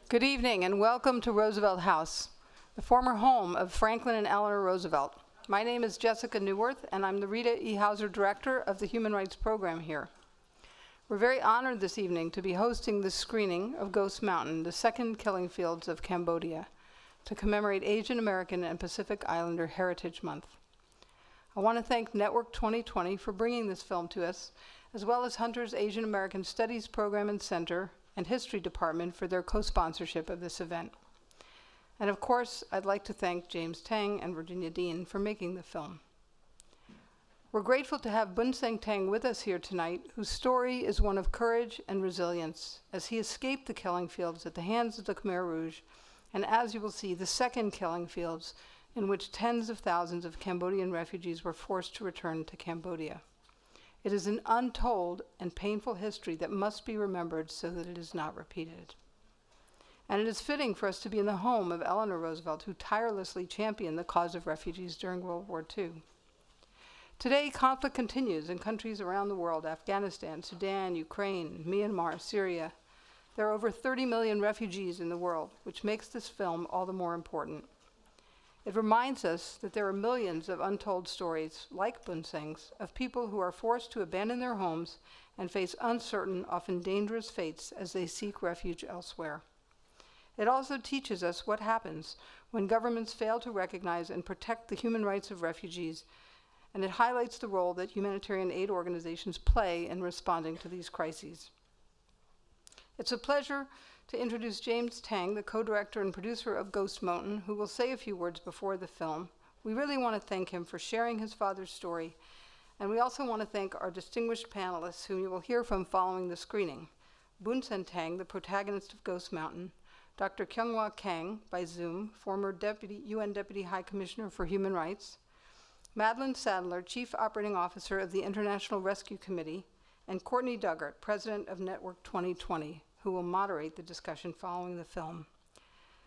Good evening and welcome to Roosevelt House, the former home of Franklin and Eleanor Roosevelt. My name is Jessica Neuwirth and I'm the Rita E. Hauser Director of the Human Rights Program here. We're very honored this evening to be hosting this screening of Ghost Mountain, the second killing fields of Cambodia, to commemorate Asian American and Pacific Islander Heritage Month. I want to thank Network 2020 for bringing this film to us, as well as Hunter's Asian American Studies Program and Center and History Department for their co-sponsorship of this event. And of course, I'd like to thank James Taing and Virginia Dean for making the film. We're grateful to have Bunseng Taing with us here tonight, whose story is one of courage and resilience as he escaped the killing fields at the hands of the Khmer Rouge, and as you will see, the second killing fields in which tens of thousands of Cambodian refugees were forced to return to Cambodia. It is an untold and painful history that must be remembered so that it is not repeated. And it is fitting for us to be in the home of Eleanor Roosevelt, who tirelessly championed the cause of refugees during World War II. Today, conflict continues in countries around the world: Afghanistan, Sudan, Ukraine, Myanmar, Syria. There are over 30 million refugees in the world, which makes this film all the more important. It reminds us that there are millions of untold stories, like Bunseng's, of people who are forced to abandon their homes and face uncertain, often dangerous fates as they seek refuge elsewhere. It also teaches us what happens when governments fail to recognize and protect the human rights of refugees, and it highlights the role that humanitarian aid organizations play in responding to these crises. It's a pleasure to introduce James Taing, the co-director and producer of Ghost Mountain, who will say a few words before the film. We really want to thank him for sharing his father's story, and we also want to thank our distinguished panelists whom you will hear from following the screening. Bunseng Taing, the protagonist of Ghost Mountain; Dr. Kyung-wha Kang, by Zoom, former UN Deputy High Commissioner for Human Rights; Madlin Sadler, Chief Operating Officer of the International Rescue Committee; and Courtney Doggart, President of Network 2020, who will moderate the discussion following the film.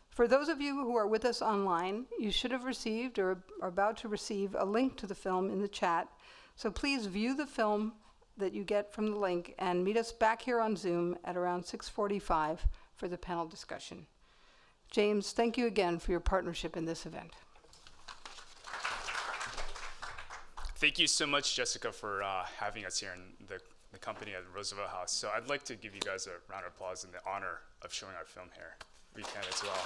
For those of you who are with us online, you should have received or are about to receive a link to the film in the chat, so please view the film that you get from the link and meet us back here on Zoom at around 6:45 for the panel discussion. James, thank you again for your partnership in this event. Thank you so much, Jessica, for having us here in the company at the Roosevelt House. So I'd like to give you guys a round of applause in the honor of showing our film here. We can as well.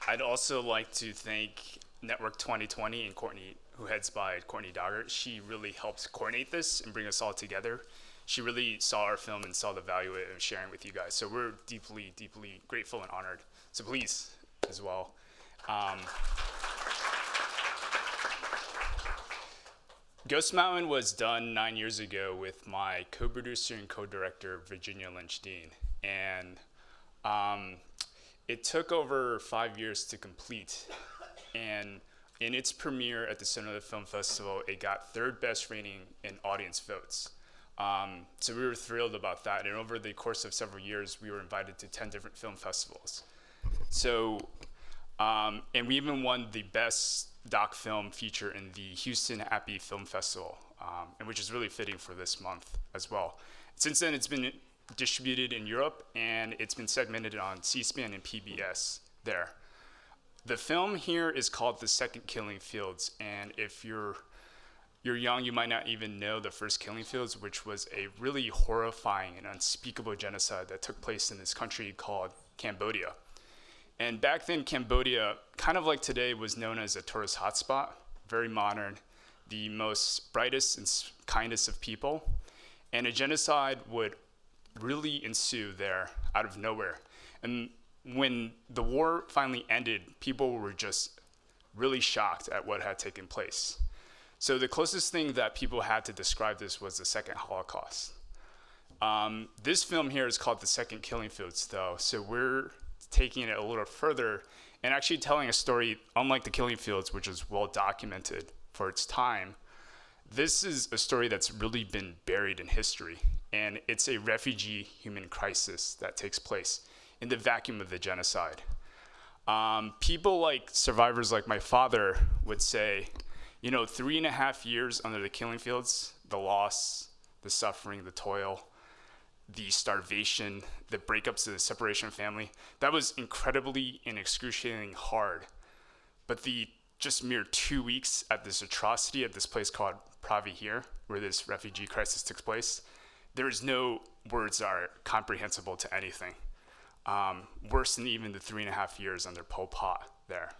I'd also like to thank Network 2020 and Courtney, who heads by Courtney Doggart. She really helped coordinate this and bring us all together. She really saw our film and saw the value of sharing with you guys. So we're deeply, deeply grateful and honored. So please, as well. Ghost Mountain was done 9 years ago with my co-producer and co-director, Virginia Lynch Dean. And it took over 5 years to complete. And in its premiere at the Sonoma Film Festival, it got third best rating in audience votes. So we were thrilled about that. And over the course of several years, we were invited to 10 different film festivals. So, and we even won the best doc film feature in the Houston Happy Film Festival, and which is really fitting for this month as well. Since then, it's been distributed in Europe, and it's been segmented on C-SPAN and PBS there. The film here is called The Second Killing Fields, and if you're young, you might not even know the first killing fields, which was a really horrifying and unspeakable genocide that took place in this country called Cambodia. And back then, Cambodia, kind of like today, was known as a tourist hotspot, very modern, the most brightest and kindest of people. And a genocide would really ensue there out of nowhere. And when the war finally ended, people were just really shocked at what had taken place. So the closest thing that people had to describe this was the second Holocaust. This film here is called The Second Killing Fields, though, so we're taking it a little further and actually telling a story unlike the killing fields, which is well documented for its time. This is a story that's really been buried in history, and it's a refugee human crisis that takes place in the vacuum of the genocide. People like survivors like my father would say, 3.5 years under the killing fields, the loss, the suffering, the toil, the starvation, the breakups, the separation of family, that was incredibly and excruciatingly hard. But the just mere 2 weeks at this atrocity at this place called Pravi here, where this refugee crisis took place, there is no words that are comprehensible to anything. Worse than even the 3.5 years under Pol Pot there.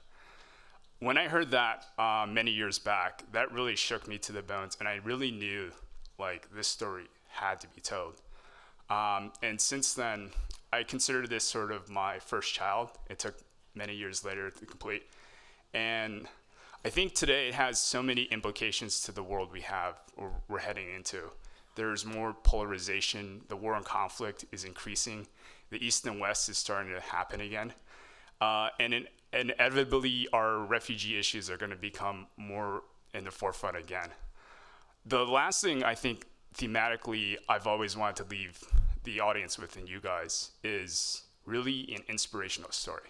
When I heard that many years back, that really shook me to the bones, and I really knew like this story had to be told. And since then, I consider this sort of my first child. It took many years later to complete. And I think today it has so many implications to the world we have, or we're heading into. There's more polarization. The war and conflict is increasing. The East and West is starting to happen again. And inevitably, our refugee issues are going to become more in the forefront again. The last thing I think thematically I've always wanted to leave the audience with and you guys is really an inspirational story.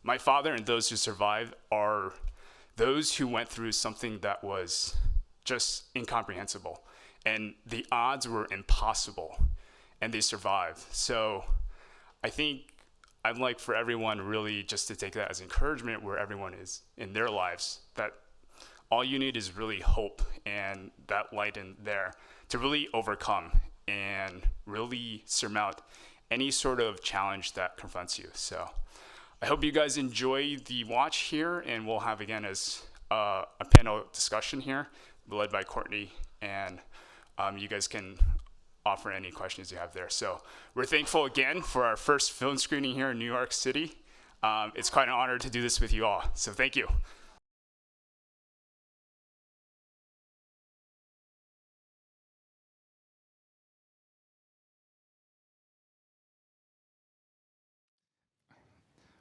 My father and those who survived are those who went through something that was just incomprehensible. And the odds were impossible, and they survived. So I think I'd like for everyone really just to take that as encouragement where everyone is in their lives, that all you need is really hope and that light in there to really overcome and really surmount any sort of challenge that confronts you. So I hope you guys enjoy the watch here, and we'll have again as a panel discussion here led by Courtney, and you guys can offer any questions you have there. So we're thankful again for our first film screening here in New York City. It's quite an honor to do this with you all. So thank you.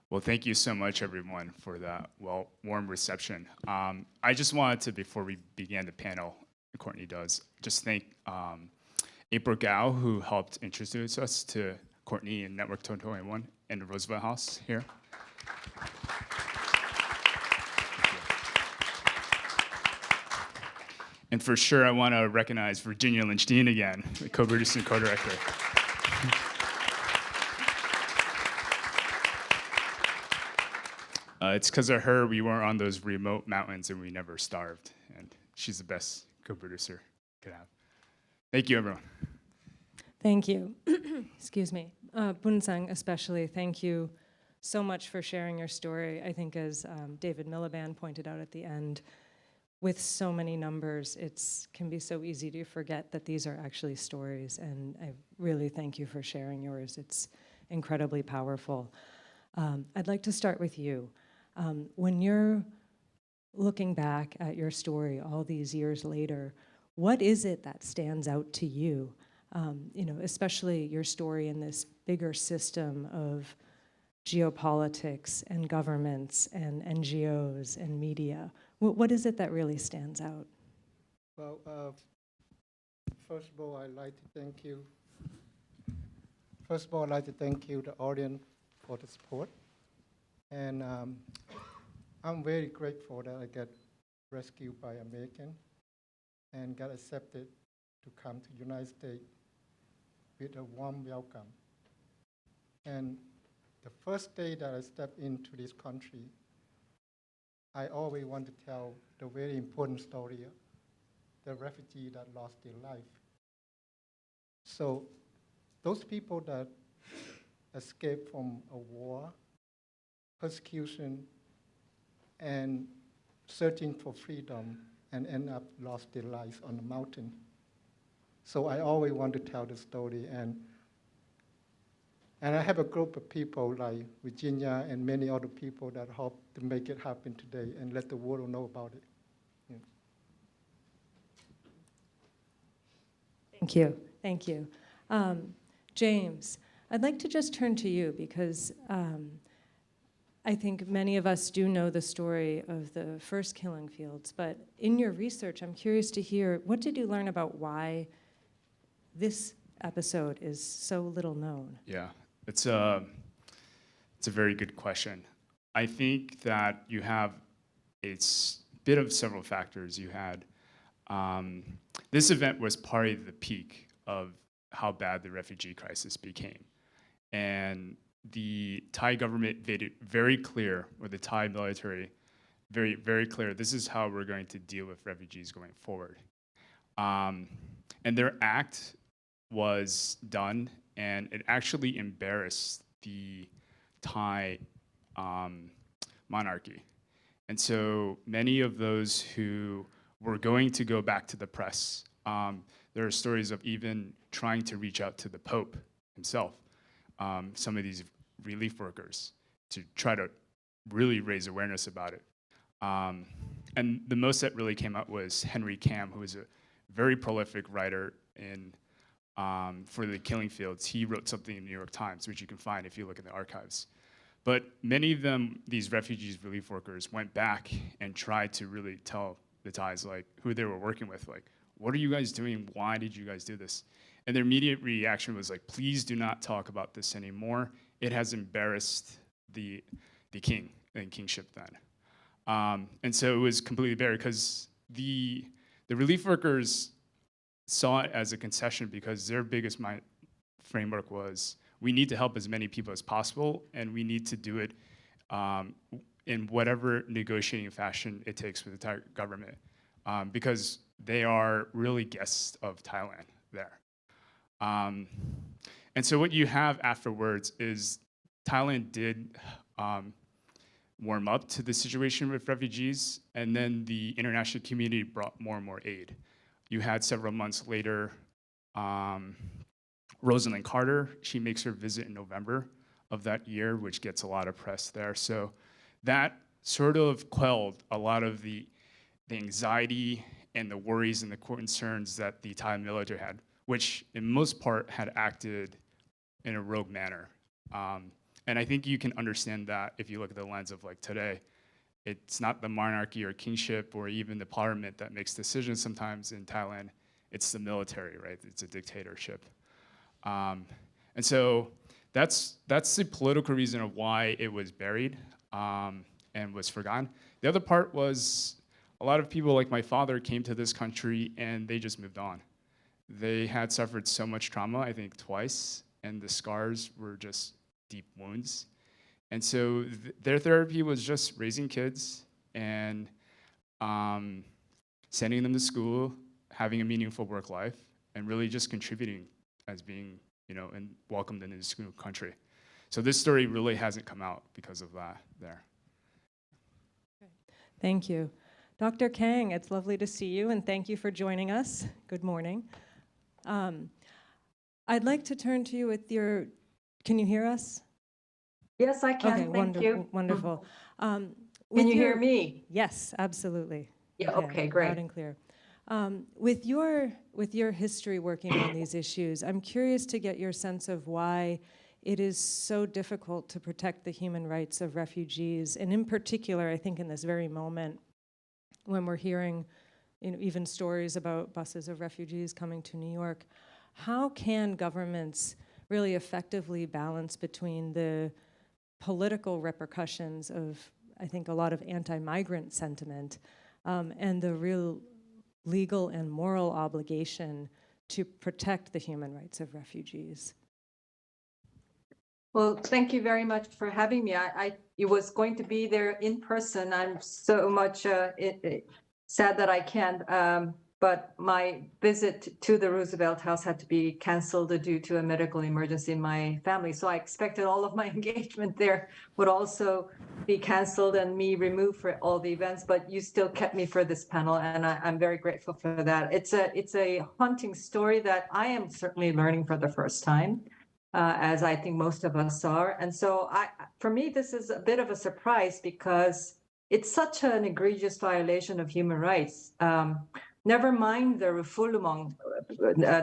Well, thank you so much, everyone, for that warm reception. I just wanted to, before we began the panel, Courtney does, just thank April Gao, who helped introduce us to Courtney and Network 221 and the Roosevelt House here. And for sure, I want to recognize Virginia Lynch-Dean again, the co-producer and co-director. It's because of her we weren't on those remote mountains and we never starved. And she's the best co-producer could have. Thank you, everyone. Thank you. Excuse me. Bunseng especially, thank you so much for sharing your story. I think as David Miliband pointed out at the end, with so many numbers, it can be so easy to forget that these are actually stories, and I really thank you for sharing yours. It's incredibly powerful. I'd like to start with you. When you're looking back at your story all these years later, what is it that stands out to you? Especially your story in this bigger system of geopolitics and governments and NGOs and media. What is it that really stands out? Well, first of all, I'd like to thank you. First of all, I'd like to thank you, the audience, for the support. And I'm very grateful that I got rescued by American and got accepted to come to the United States with a warm welcome. And the first day that I stepped into this country, I always want to tell the very important story of the refugee that lost their life. So those people that escaped from a war, persecution, and searching for freedom and end up lost their lives on the mountain. So I always want to tell the story, and I have a group of people like Virginia and many other people that hope to make it happen today and let the world know about it. Yeah. Thank you, thank you. James, I'd like to just turn to you because I think many of us do know the story of the first killing fields, but in your research, I'm curious to hear, what did you learn about why this episode is so little known? Yeah, it's a very good question. I think that you have a bit of several factors. You had, this event was probably the peak of how bad the refugee crisis became. And the Thai government made it very clear, or the Thai military, very, very clear, this is how we're going to deal with refugees going forward. And their act was done, and it actually embarrassed the Thai monarchy. And so many of those who were going to go back to the press, there are stories of even trying to reach out to the Pope himself, some of these relief workers, to try to really raise awareness about it. And the most that really came out was Henry Kam, who was a very prolific writer for the killing fields. He wrote something in the New York Times, which you can find if you look in the archives. But many of them, these refugees relief workers, went back and tried to really tell the Thais, like, who they were working with, like, what are you guys doing? Why did you guys do this? And their immediate reaction was like, please do not talk about this anymore. It has embarrassed the king and kingship then. And so it was completely buried because the relief workers saw it as a concession because their biggest framework was, we need to help as many people as possible, and we need to do it in whatever negotiating fashion it takes with the Thai government, because they are really guests of Thailand there. And so what you have afterwards is Thailand did warm up to the situation with refugees, and then the international community brought more and more aid. You had several months later, Rosalind Carter, she makes her visit in November of that year, which gets a lot of press there. So that sort of quelled a lot of the anxiety and the worries and the concerns that the Thai military had, which in most part had acted in a rogue manner. And I think you can understand that if you look at the lens of like today. It's not the monarchy or kingship or even the parliament that makes decisions sometimes in Thailand. It's the military, right? It's a dictatorship. And so that's the political reason of why it was buried and was forgotten. The other part was a lot of people like my father came to this country and they just moved on. They had suffered so much trauma, I think twice, and the scars were just deep wounds. And so their therapy was just raising kids and sending them to school, having a meaningful work life, and really just contributing as being, and welcomed into this new country. So this story really hasn't come out because of that there. Thank you. Dr. Kang, it's lovely to see you, and thank you for joining us. Good morning. I'd like to turn to you with can you hear us? Yes, I can. Okay, Thank you. wonderful. Can you hear me? Yes, absolutely. Yeah. Okay, great. Loud and clear. With your history working on these issues, I'm curious to get your sense of why it is so difficult to protect the human rights of refugees, and in particular, I think in this very moment, when we're hearing, even stories about buses of refugees coming to New York, how can governments really effectively balance between the political repercussions of, I think, a lot of anti-migrant sentiment and the real legal and moral obligation to protect the human rights of refugees? Well, thank you very much for having me. I was going to be there in person. I'm so much sad that I can't, but my visit to the Roosevelt House had to be canceled due to a medical emergency in my family. So I expected all of my engagement there would also be canceled and me removed for all the events, but you still kept me for this panel, and I'm very grateful for that. It's a haunting story that I am certainly learning for the first time, as I think most of us are. And so for me, this is a bit of a surprise because it's such an egregious violation of human rights. Never mind the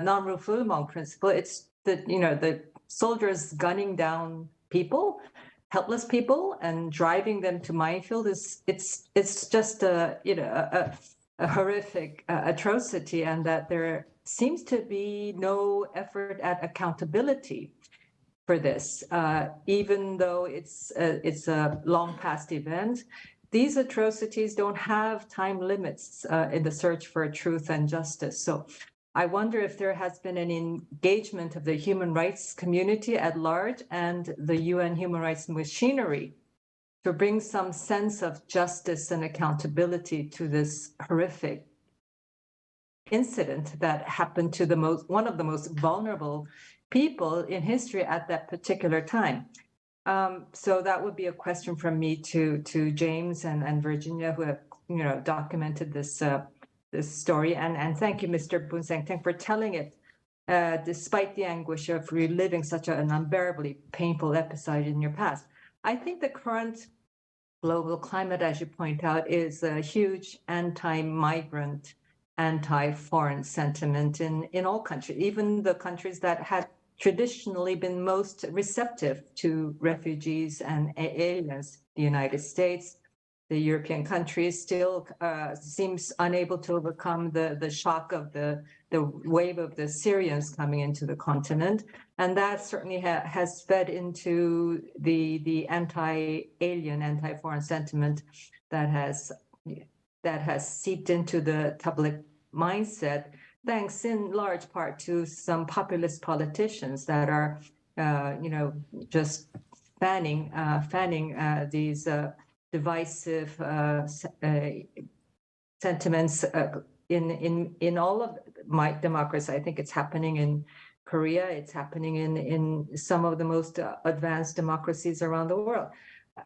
non-refoulement principle. It's the soldiers gunning down people, helpless people, and driving them to minefield. It's just a horrific atrocity, and that there seems to be no effort at accountability for this, even though it's a long past event. These atrocities don't have time limits in the search for truth and justice. So I wonder if there has been an engagement of the human rights community at large and the UN human rights machinery to bring some sense of justice and accountability to this horrific incident that happened to one of the most vulnerable people in history at that particular time. So that would be a question from me to James and Virginia, who have documented this story. And thank you, Mr. Bunseng Taing, for telling it, despite the anguish of reliving such an unbearably painful episode in your past. I think the current global climate, as you point out, is a huge anti-migrant, anti-foreign sentiment in all countries, even the countries that had traditionally been most receptive to refugees and aliens. The United States, the European countries still seems unable to overcome the shock of the wave of the Syrians coming into the continent. And that certainly has fed into the anti-alien, anti-foreign sentiment that has seeped into the public mindset, thanks in large part to some populist politicians that are, just fanning these divisive sentiments in all of my democracy. I think it's happening in Korea. It's happening in some of the most advanced democracies around the world.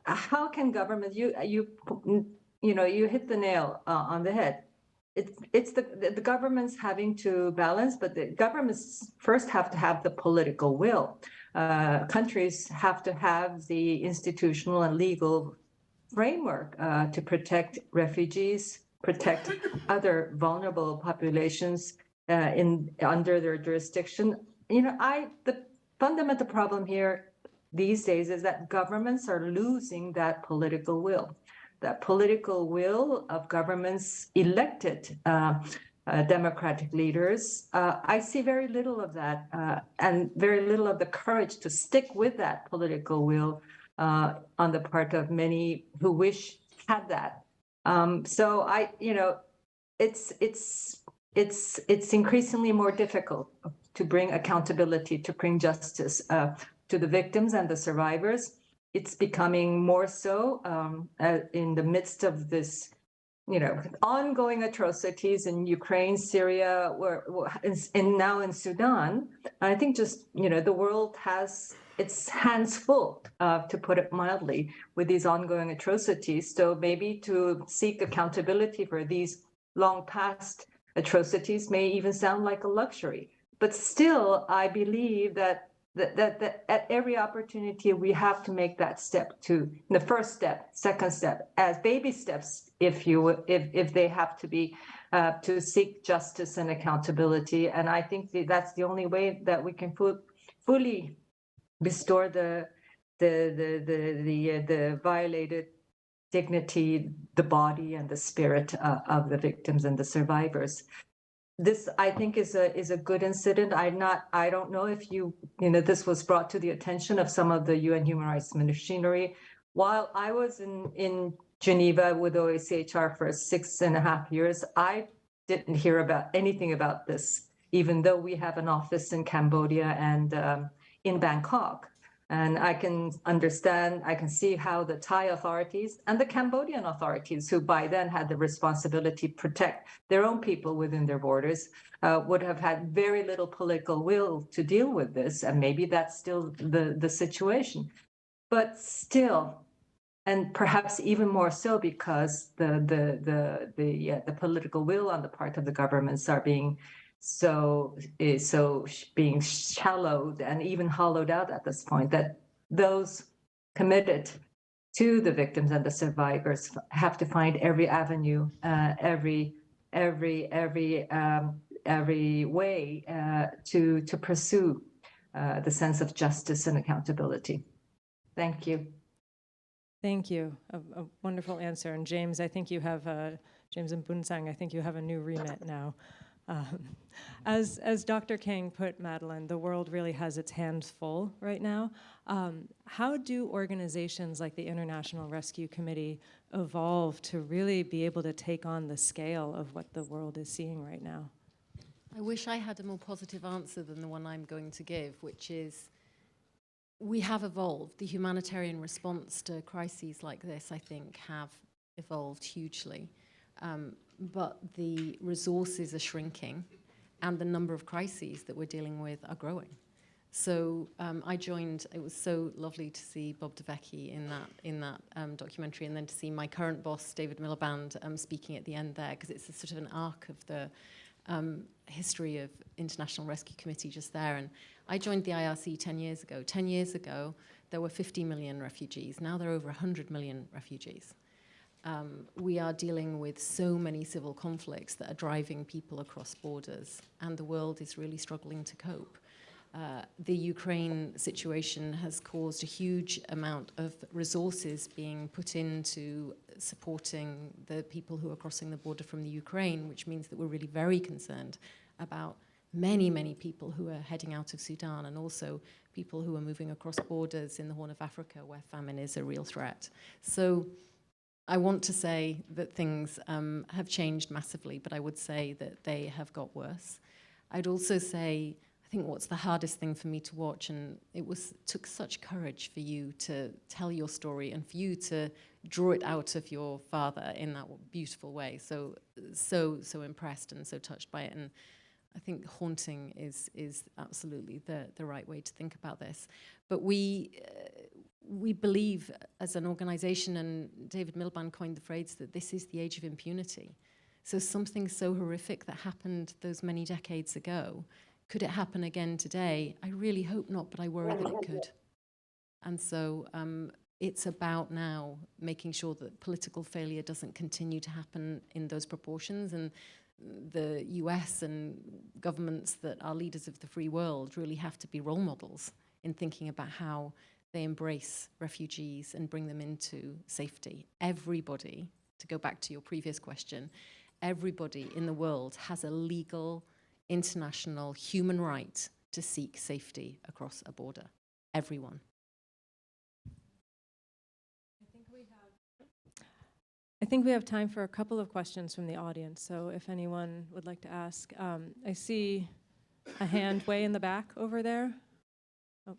How can government? You hit the nail on the head. It's the governments having to balance, but the governments first have to have the political will. Countries have to have the institutional and legal framework to protect refugees, protect other vulnerable populations under their jurisdiction. The fundamental problem here these days is that governments are losing that political will. That political will of governments elected democratic leaders. I see very little of that and very little of the courage to stick with that political will on the part of many who wish had that. So it's increasingly more difficult to bring accountability, to bring justice to the victims and the survivors. It's becoming more so in the midst of this, ongoing atrocities in Ukraine, Syria, and now in Sudan. I think the world has its hands full, to put it mildly, with these ongoing atrocities. So maybe to seek accountability for these long past atrocities may even sound like a luxury. But still, I believe that at every opportunity we have to make that step, to the first step, second step, as baby steps, if they have to be, to seek justice and accountability. And I think that's the only way that we can fully restore the violated dignity, the body and the spirit of the victims and the survivors. This, I think, is a good incident. I don't know if this was brought to the attention of some of the UN human rights machinery. While I was in Geneva with OHCHR for 6.5 years, I didn't hear about anything about this, even though we have an office in Cambodia and in Bangkok. And I can see how the Thai authorities and the Cambodian authorities, who by then had the responsibility to protect their own people within their borders, would have had very little political will to deal with this. And maybe that's still the situation. But still, and perhaps even more so because the political will on the part of the governments are being being shallowed and even hollowed out at this point, that those committed to the victims and the survivors have to find every avenue, every way to pursue the sense of justice and accountability. Thank you. Thank you. A wonderful answer. And James, I think you have James and Bunseng, I think you have a new remit now. As Dr. Kang put, Madlin, the world really has its hands full right now. How do organizations like the International Rescue Committee evolve to really be able to take on the scale of what the world is seeing right now? I wish I had a more positive answer than the one I'm going to give, which is we have evolved. The humanitarian response to crises like this, I think, have evolved hugely. But the resources are shrinking, and the number of crises that we're dealing with are growing. So I joined. It was so lovely to see Bob DeVecchi in that documentary, and then to see my current boss, David Miliband, speaking at the end there, because it's a sort of an arc of the history of International Rescue Committee just there. And I joined the IRC 10 years ago. 10 years ago, there were 50 million refugees. Now there are over 100 million refugees. We are dealing with so many civil conflicts that are driving people across borders, and the world is really struggling to cope. The Ukraine situation has caused a huge amount of resources being put into supporting the people who are crossing the border from the Ukraine, which means that we're really very concerned about many, many people who are heading out of Sudan, and also people who are moving across borders in the Horn of Africa where famine is a real threat. So I want to say that things have changed massively, but I would say that they have got worse. I'd also say, I think what's the hardest thing for me to watch, and took such courage for you to tell your story and for you to draw it out of your father in that beautiful way. So impressed and so touched by it. And I think haunting is absolutely the right way to think about this. But we believe as an organization, and David Miliband coined the phrase, that this is the age of impunity. So something so horrific that happened those many decades ago, could it happen again today? I really hope not, but I worry that it could. And so it's about now making sure that political failure doesn't continue to happen in those proportions. And the US and governments that are leaders of the free world really have to be role models in thinking about how they embrace refugees and bring them into safety. Everybody, to go back to your previous question, everybody in the world has a legal, international human right to seek safety across a border. Everyone. I think we have time for a couple of questions from the audience. So if anyone would like to ask, I see a hand way in the back over there. Oh.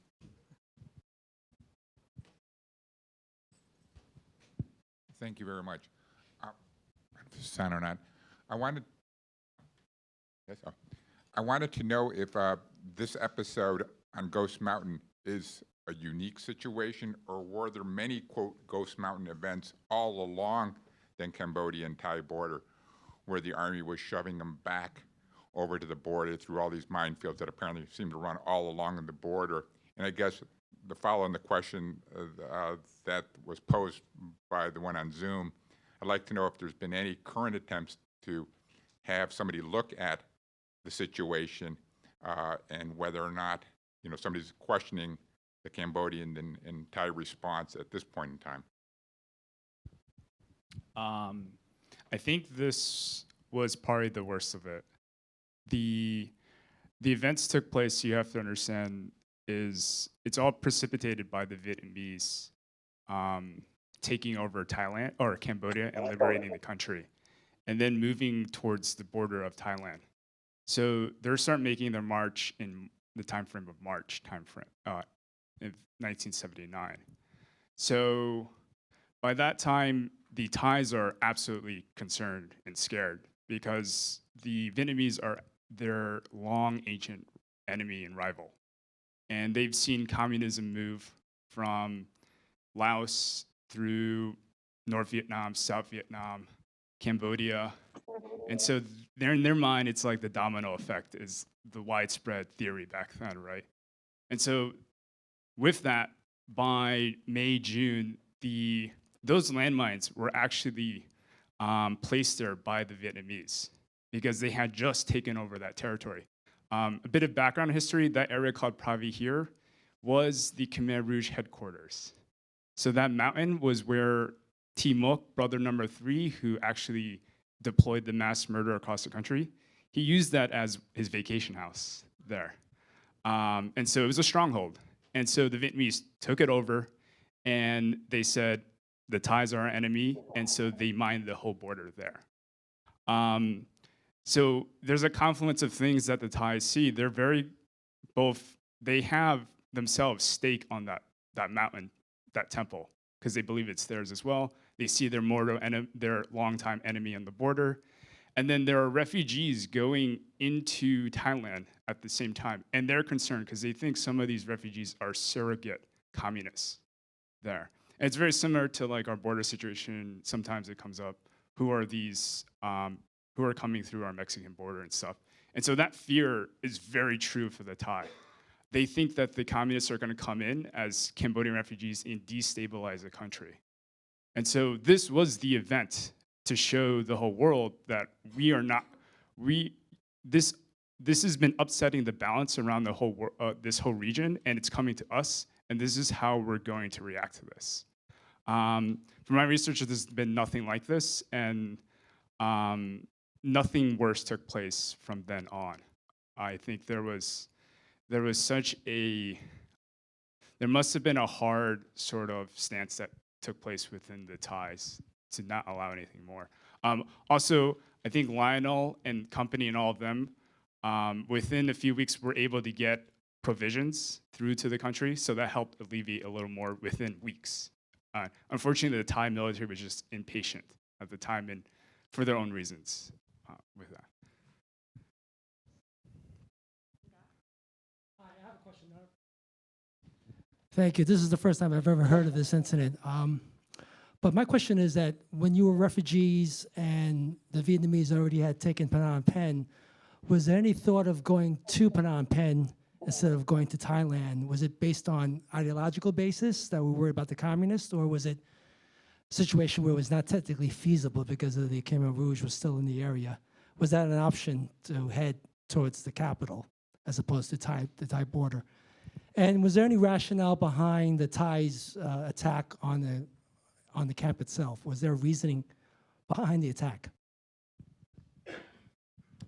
Thank you very much. Sound or not? I wanted to know if this episode on Ghost Mountain is a unique situation, or were there many, quote, Ghost Mountain events all along the Cambodian-Thai border where the Army was shoving them back over to the border through all these minefields that apparently seem to run all along the border? And I guess the following the question that was posed by the one on Zoom, I'd like to know if there's been any current attempts to have somebody look at the situation and whether or not, somebody's questioning the Cambodian and Thai response at this point in time. I think this was probably the worst of it. The events took place, you have to understand, it's all precipitated by the Vietnamese taking over Thailand or Cambodia and liberating the country, and then moving towards the border of Thailand. So they start making their march in the time frame of March in 1979. So by that time, the Thais are absolutely concerned and scared because the Vietnamese are their long ancient enemy and rival. And they've seen communism move from Laos through North Vietnam, South Vietnam, Cambodia. And so in their mind, it's like the domino effect is the widespread theory back then, right? And so with that, by May, June, those landmines were actually placed there by the Vietnamese because they had just taken over that territory. A bit of background history, that area called Pravi here was the Khmer Rouge headquarters. So that mountain was where Timok, brother number 3, who actually deployed the mass murder across the country, he used that as his vacation house there. And so it was a stronghold. And so the Vietnamese took it over and they said, the Thais are our enemy, and so they mined the whole border there. So there's a confluence of things that the Thais see. They're they have themselves stake on that mountain, that temple, because they believe it's theirs as well. They see their their longtime enemy on the border. And then there are refugees going into Thailand at the same time. And they're concerned because they think some of these refugees are surrogate communists there. And it's very similar to like our border situation. Sometimes it comes up, who are these, who are coming through our Mexican border and stuff. And so that fear is very true for the Thai. They think that the communists are going to come in as Cambodian refugees and destabilize the country. And so this was the event to show the whole world that this has been upsetting the balance around the whole this whole region, and it's coming to us, and this is how we're going to react to this. From my research, there's been nothing like this, and nothing worse took place from then on. I think there must have been a hard sort of stance that took place within the Thais to not allow anything more. Also, I think Lionel and company and all of them, within a few weeks, were able to get provisions through to the country, so that helped alleviate a little more within weeks. Unfortunately, the Thai military was just impatient at the time, and for their own reasons with that. Hi, I have a question. Thank you. This is the first time I've ever heard of this incident. But my question is that when you were refugees and the Vietnamese already had taken Phnom Penh, was there any thought of going to Phnom Penh instead of going to Thailand? Was it based on ideological basis that we were worried about the communists, or was it a situation where it was not technically feasible because of the Khmer Rouge was still in the area? Was that an option to head towards the capital as opposed to the Thai border? And was there any rationale behind the Thais' attack on the camp itself? Was there reasoning behind the attack?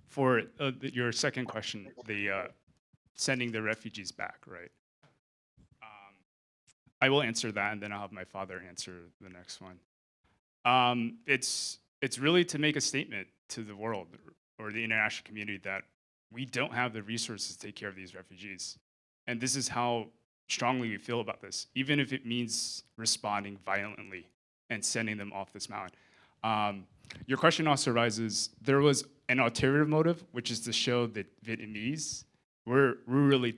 For your second question, the sending the refugees back, right? I will answer that, and then I'll have my father answer the next one. It's really to make a statement to the world or the international community that we don't have the resources to take care of these refugees. And this is how strongly we feel about this, even if it means responding violently and sending them off this mountain. Your question also arises, there was an ulterior motive, which is to show that Vietnamese, we're really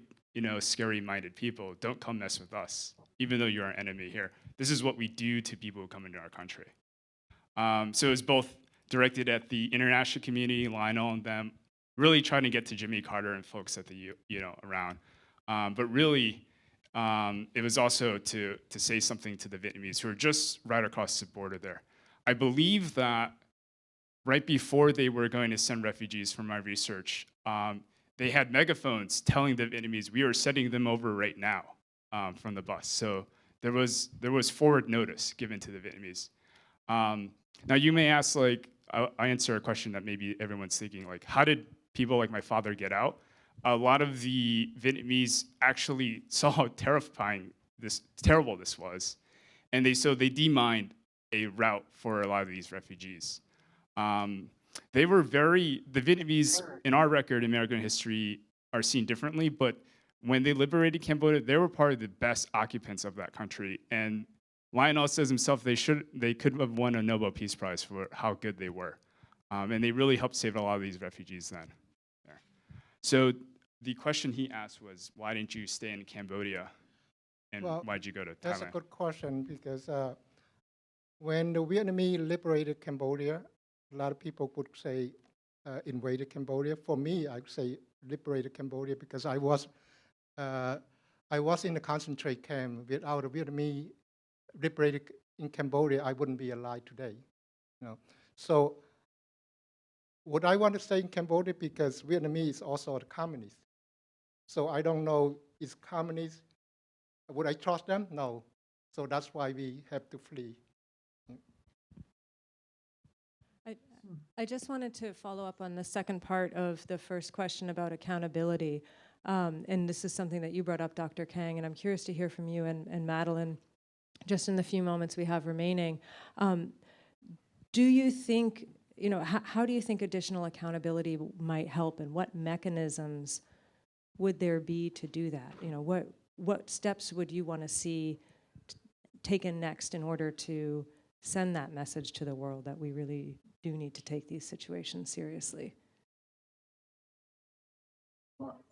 scary-minded people. Don't come mess with us, even though you're our enemy here. This is what we do to people who come into our country. So it's both directed at the international community, Lionel and them, really trying to get to Jimmy Carter and folks at the around. But really, it was also to say something to the Vietnamese who are just right across the border there. I believe that right before they were going to send refugees, from my research, they had megaphones telling the Vietnamese, we are sending them over right now from the bus. So there was forward notice given to the Vietnamese. Now you may ask, I answer a question that maybe everyone's thinking, how did people like my father get out? A lot of the Vietnamese actually saw how terrible this was, and they demined a route for a lot of these refugees. The Vietnamese, in our record, American history, are seen differently, but when they liberated Cambodia, they were part of the best occupants of that country. And Lionel says himself they could have won a Nobel Peace Prize for how good they were. And they really helped save a lot of these refugees then. There. So the question he asked was, why didn't you stay in Cambodia? And why'd you go to Thailand? That's a good question, because when the Vietnamese liberated Cambodia, a lot of people would say invaded Cambodia. For me, I would say liberated Cambodia, because I was in the concentrate camp. Without the Vietnamese liberated in Cambodia, I wouldn't be alive today. So would I want to stay in Cambodia? Because Vietnamese is also a communist. So I don't know, is communist, would I trust them? No. So that's why we have to flee. I just wanted to follow up on the second part of the first question about accountability. And this is something that you brought up, Dr. Kang, and I'm curious to hear from you and Madlin, just in the few moments we have remaining. Do you think you know, how do you think additional accountability might help, and what mechanisms would there be to do that? You know, what steps would you want to see taken next in order to send that message to the world that we really do need to take these situations seriously?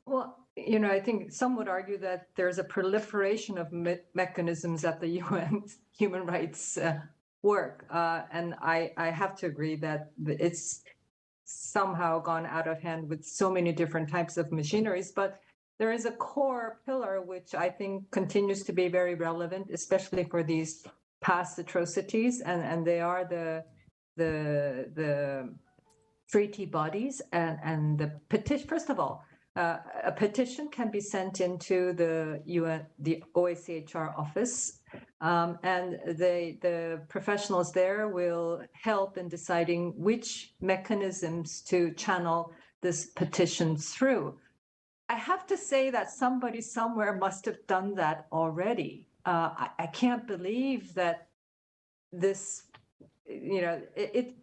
Well, you know, I think some would argue that there's a proliferation of mechanisms at the UN human rights work. And I have to agree that it's somehow gone out of hand with so many different types of machineries. But there is a core pillar which I think continues to be very relevant, especially for these past atrocities, and they are the treaty bodies and the petition. First of all, a petition can be sent into the UN, the OHCHR office, and the professionals there will help in deciding which mechanisms to channel this petition through. I have to say that somebody somewhere must have done that already. I can't believe that this, you know,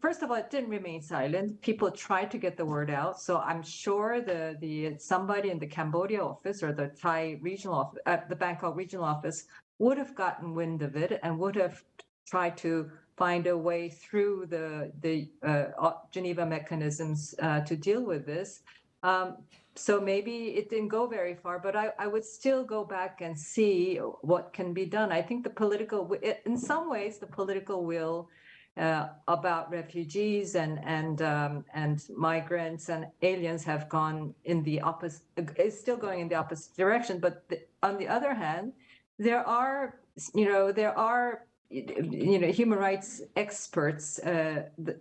first of all, it didn't remain silent. People tried to get the word out. So I'm sure somebody in the Cambodia office or the Thai regional office, the Bangkok regional office would have gotten wind of it and would have tried to find a way through the Geneva mechanisms to deal with this. So maybe it didn't go very far, but I would still go back and see what can be done. I think in some ways, the political will about refugees and migrants and aliens have gone in the opposite, is still going in the opposite direction. But on the other hand, there are human rights experts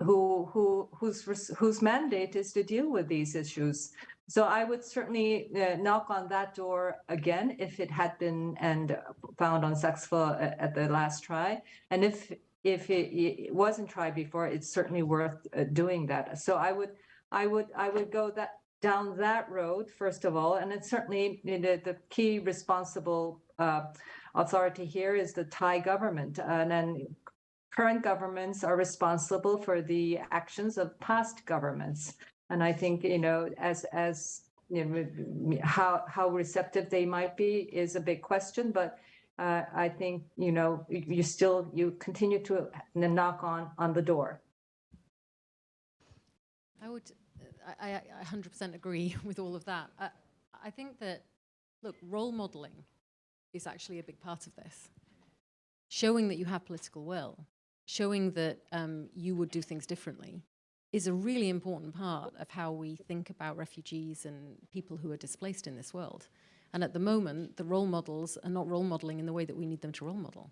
whose mandate is to deal with these issues. So I would certainly knock on that door again if it had been and found unsuccessful at the last try, and if it wasn't tried before, it's certainly worth doing that. So I would go down that road first of all, and it's certainly the key responsible authority here is the Thai government, and then current governments are responsible for the actions of past governments. And I think, you know, as you know, how receptive they might be is a big question, but I think, you know, you continue to knock on the door. I 100% agree with all of that. I think that, look, role modeling is actually a big part of this. Showing that you have political will, showing that you would do things differently, is a really important part of how we think about refugees and people who are displaced in this world. And at the moment, the role models are not role modeling in the way that we need them to role model.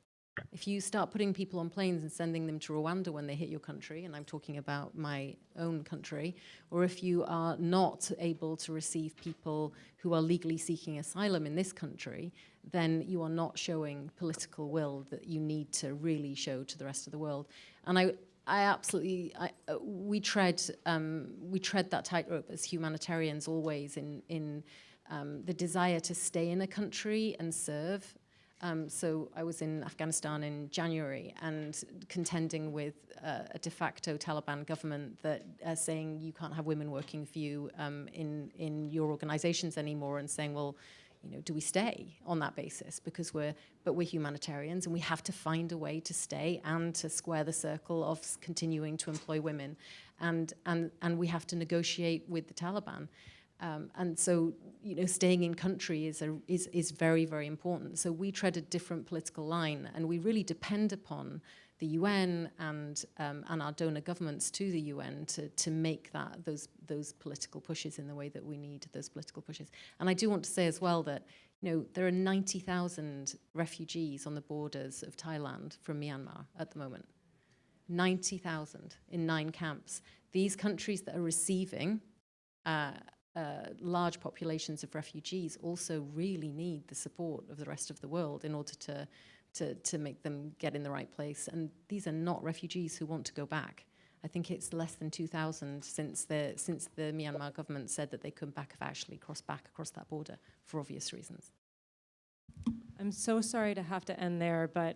If you start putting people on planes and sending them to Rwanda when they hit your country, and I'm talking about my own country, or if you are not able to receive people who are legally seeking asylum in this country, then you are not showing political will that you need to really show to the rest of the world. And we tread that tightrope as humanitarians always in the desire to stay in a country and serve. So I was in Afghanistan in January and contending with a de facto Taliban government that are saying you can't have women working for you in your organizations anymore, and saying, well, you know, do we stay on that basis? Because we're humanitarians and we have to find a way to stay and to square the circle of continuing to employ women, and we have to negotiate with the Taliban. And so, you know, staying in country is very, very important. So we tread a different political line, and we really depend upon the UN and our donor governments to the UN to make those political pushes in the way that we need those political pushes. And I do want to say as well that, you know, there are 90,000 refugees on the borders of Thailand from Myanmar at the moment. 90,000 in 9 camps. These countries that are receiving large populations of refugees also really need the support of the rest of the world in order to make them get in the right place. And these are not refugees who want to go back. I think it's less than 2,000 since the Myanmar government said that they come back have actually crossed back across that border for obvious reasons. I'm so sorry to have to end there, but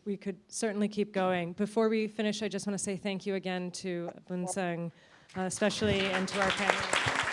we could certainly keep going. Before we finish, I just want to say thank you again to Bunseng, especially, and to our panelists.